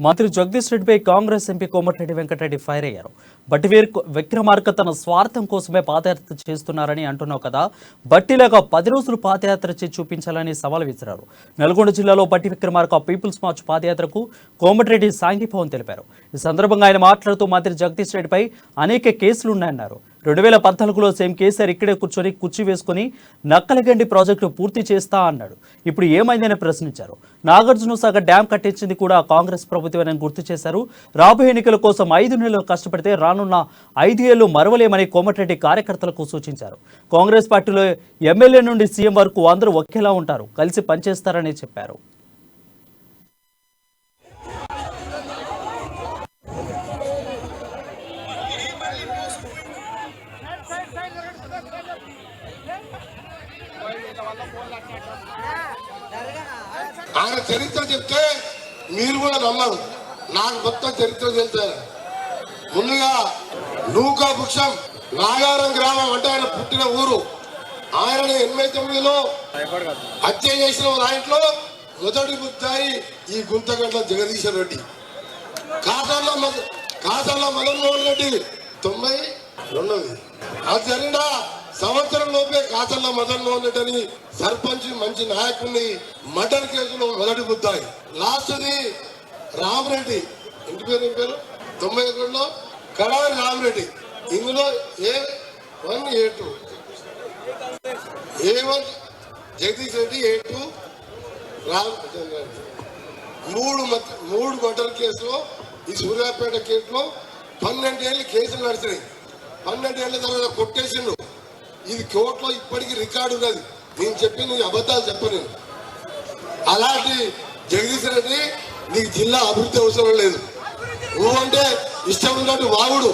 మంత్రి జగదీష్ రెడ్డిపై Congress MP Komatireddy Venkatareddy fire అయ్యారు. బట్టి విక్రమార్క తన స్వార్థం కోసమే పాదయాత్ర చేస్తున్నారని అంటున్నావు కదా, బట్టిలాగా 10 రోజులు పాదయాత్ర చేసి చూపించాలని సవాల్ విసిరారు. నల్గొండ జిల్లాలో బట్టి విక్రమార్క పీపుల్స్ మార్చ్ పాదయాత్రకు కోమటిరెడ్డి సాంఘీభావం తెలిపారు. ఈ సందర్భంగా ఆయన మాట్లాడుతూ మంత్రి జగదీష్ రెడ్డిపై అనేక కేసులున్నాయన్నారు. 2014లో సేమ్ కేసీఆర్ ఇక్కడే కూర్చొని కుర్చీ వేసుకుని నక్కలగండి ప్రాజెక్టు పూర్తి చేస్తా అన్నాడు. ఇప్పుడు ఏమైందని ప్రశ్నించారు. నాగార్జునసాగర్ డ్యాం కట్టించింది కూడా కాంగ్రెస్ ప్రభుత్వమని గుర్తు చేశారు. రాబోయే ఎన్నికల కోసం 5 నెలలు కష్టపడితే రానున్న 5 ఏళ్లు మరవలేమని కోమటిరెడ్డి కార్యకర్తలకు సూచించారు. కాంగ్రెస్ పార్టీలో ఎమ్మెల్యే నుండి సీఎం వరకు అందరూ ఒకేలా ఉంటారు, కలిసి పనిచేస్తారని చెప్పారు. ఆయన చరిత్ర చెప్తే మీరు కూడా నమ్మరు. నాకు మొత్తం చరిత్ర తెలుసు. ముందుగా నూకా వృక్షం నాగారం గ్రామం అంటే ఆయన పుట్టిన ఊరు. ఆయన 89లో హత్య చేసిన దాంట్లో మొదటి ముద్దాయి ఈ గుంతగడ్డ జగదీశ్వర్ రెడ్డి. కాసర్ల మదన్మోహన్ రెడ్డి 92. అది జరిగిన సంవత్సరం లోపే కాసర్ల మదన్మోహన్ రెడ్డి అని సర్పంచ్ మంచి నాయకుడిని మర్డర్ కేసులో మొదటి ముద్దాయి. లాస్ట్ది రామరెడ్డి, ఇంటి పేరు 91లో కడారి రామరెడ్డి. ఇందులో A1 A2 A1 Jagadish Reddy, A2 Ramachandra Reddy. 3 murder కేసులో ఈ సూర్యాపేట కేసులో 12 ఏళ్ళు కేసులు నడిచినాయి. 12 ఏళ్ల తర్వాత కొట్టేసిండు. ఇది కోర్టులో ఇప్పటికీ రికార్డు ఉన్నది. నేను చెప్పి అబద్ధాలు చెప్పను. అలాంటి జగదీష్ రెడ్డి నీకు జిల్లా అభివృద్ధి అవసరం లేదు. నువ్వంటే ఇష్టం ఉన్నట్టు వాగుడు.